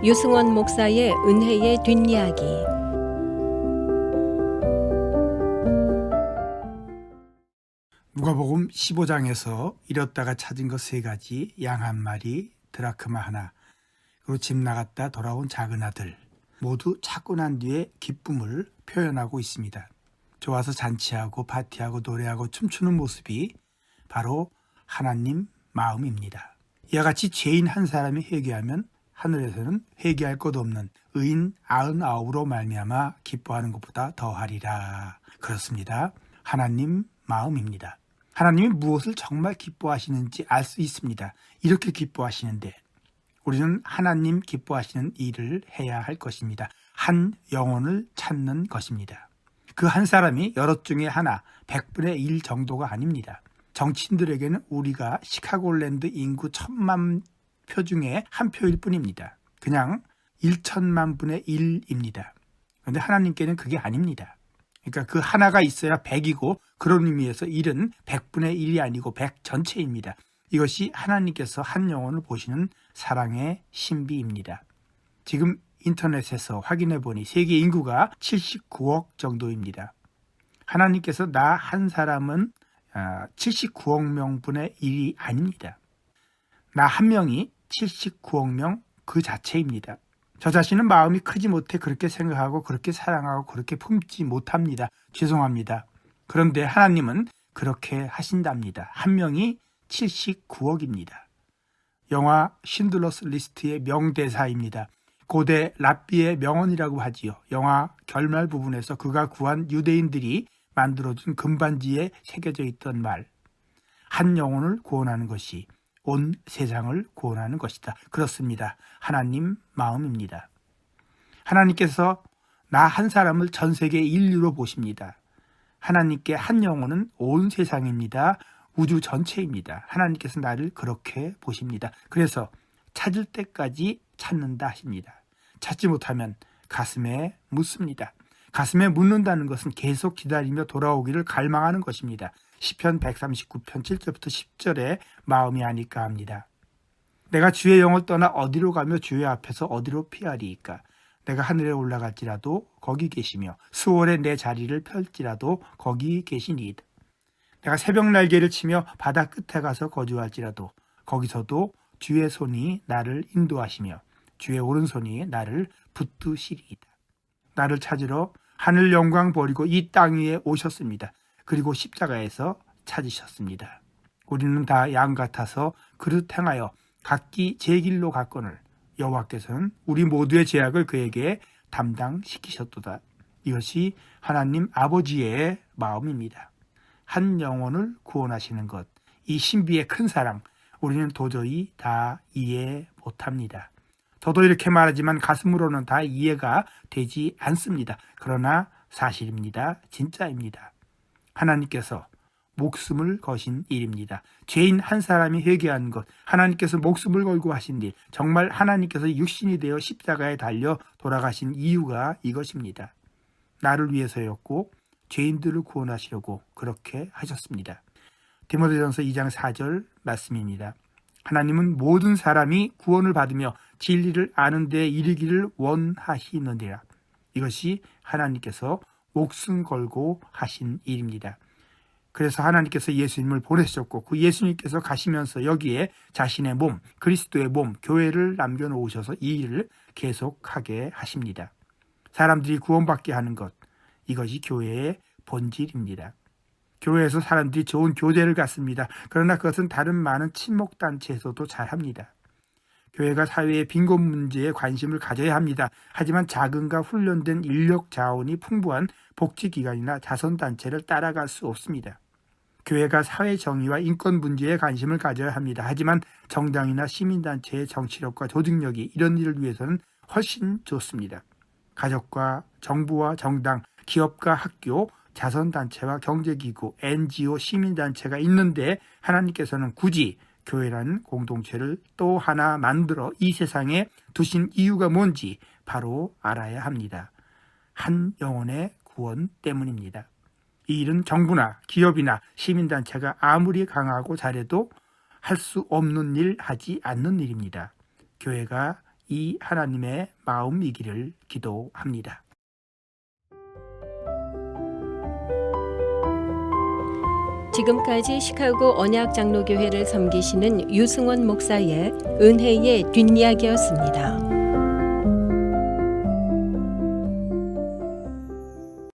유승원 목사의 은혜의 뒷이야기. 누가복음 15장에서 잃었다가 찾은 것 3가지, 양 1마리, 드라크마 하나, 그리고 집 나갔다 돌아온 작은 아들, 모두 찾고 난 뒤에 기쁨을 표현하고 있습니다. 좋아서 잔치하고 파티하고 노래하고 춤추는 모습이 바로 하나님 마음입니다. 이와 같이 죄인 한 사람이 회개하면 하늘에서는 회개할 것 없는 의인 99으로 말미암아 기뻐하는 것보다 더하리라. 그렇습니다. 하나님 마음입니다. 하나님이 무엇을 정말 기뻐하시는지 알 수 있습니다. 이렇게 기뻐하시는데 우리는 하나님 기뻐하시는 일을 해야 할 것입니다. 한 영혼을 찾는 것입니다. 그 한 사람이 여럿 중에 하나, 100분의 1 정도가 아닙니다. 정치인들에게는 우리가 시카고랜드 인구 1000만 표 중에 한 표일 뿐입니다. 그냥 1천만 분의 1입니다. 그런데 하나님께는 그게 아닙니다. 그러니까 그 하나가 있어야 100이고 그런 의미에서 1은 100분의 1이 아니고 100 전체입니다. 이것이 하나님께서 한 영혼을 보시는 사랑의 신비입니다. 지금 인터넷에서 확인해 보니 세계 인구가 79억 정도입니다. 하나님께서 나 한 사람은 79억 명분의 1이 아닙니다. 나 한 명이 79억 명 그 자체입니다. 저 자신은 마음이 크지 못해 그렇게 생각하고 그렇게 사랑하고 그렇게 품지 못합니다. 죄송합니다. 그런데 하나님은 그렇게 하신답니다. 한 명이 79억입니다. 영화 신들러스 리스트의 명대사입니다. 고대 랍비의 명언이라고 하지요. 영화 결말 부분에서 그가 구한 유대인들이 만들어준 금반지에 새겨져 있던 말. 한 영혼을 구원하는 것이 온 세상을 구원하는 것이다. 그렇습니다. 하나님 마음입니다. 하나님께서 나 한 사람을 전 세계 인류로 보십니다. 하나님께 한 영혼은 온 세상입니다. 우주 전체입니다. 하나님께서 나를 그렇게 보십니다. 그래서 찾을 때까지 찾는다 하십니다. 찾지 못하면 가슴에 묻습니다. 가슴에 묻는다는 것은 계속 기다리며 돌아오기를 갈망하는 것입니다. 시편 139편 7절부터 10절에 마음이 아닐까 합니다. 내가 주의 영을 떠나 어디로 가며 주의 앞에서 어디로 피하리이까. 내가 하늘에 올라갈지라도 거기 계시며 수월에 내 자리를 펼지라도 거기 계시니이다. 내가 새벽 날개를 치며 바다 끝에 가서 거주할지라도 거기서도 주의 손이 나를 인도하시며 주의 오른손이 나를 붙드시리이다. 나를 찾으러 하늘 영광 버리고 이 땅 위에 오셨습니다. 그리고 십자가에서 찾으셨습니다. 우리는 다 양 같아서 그릇 행하여 각기 제 길로 갔거늘 여호와께서는 우리 모두의 죄악을 그에게 담당시키셨도다. 이것이 하나님 아버지의 마음입니다. 한 영혼을 구원하시는 것, 이 신비의 큰 사랑, 우리는 도저히 다 이해 못합니다. 저도 이렇게 말하지만 가슴으로는 다 이해가 되지 않습니다. 그러나 사실입니다. 진짜입니다. 하나님께서 목숨을 거신 일입니다. 죄인 한 사람이 회개한 것, 하나님께서 목숨을 걸고 하신 일, 정말 하나님께서 육신이 되어 십자가에 달려 돌아가신 이유가 이것입니다. 나를 위해서였고 죄인들을 구원하시려고 그렇게 하셨습니다. 디모데전서 2장 4절 말씀입니다. 하나님은 모든 사람이 구원을 받으며 진리를 아는 데 이르기를 원하시느니라. 이것이 하나님께서 목숨 걸고 하신 일입니다. 그래서 하나님께서 예수님을 보내셨고 그 예수님께서 가시면서 여기에 자신의 몸, 그리스도의 몸, 교회를 남겨놓으셔서 이 일을 계속하게 하십니다. 사람들이 구원받게 하는 것, 이것이 교회의 본질입니다. 교회에서 사람들이 좋은 교제를 갖습니다. 그러나 그것은 다른 많은 친목단체에서도 잘합니다. 교회가 사회의 빈곤 문제에 관심을 가져야 합니다. 하지만 자금과 훈련된 인력 자원이 풍부한 복지기관이나 자선단체를 따라갈 수 없습니다. 교회가 사회 정의와 인권 문제에 관심을 가져야 합니다. 하지만 정당이나 시민단체의 정치력과 조직력이 이런 일을 위해서는 훨씬 좋습니다. 가족과 정부와 정당, 기업과 학교, 자선단체와 경제기구, NGO, 시민단체가 있는데 하나님께서는 굳이 교회라는 공동체를 또 하나 만들어 이 세상에 두신 이유가 뭔지 바로 알아야 합니다. 한 영혼의 구원 때문입니다. 이 일은 정부나 기업이나 시민단체가 아무리 강하고 잘해도 할 수 없는 일, 하지 않는 일입니다. 교회가 이 하나님의 마음이기를 기도합니다. 지금까지 시카고 언약장로교회를 섬기시는 유승원 목사의 은혜의 뒷이야기였습니다.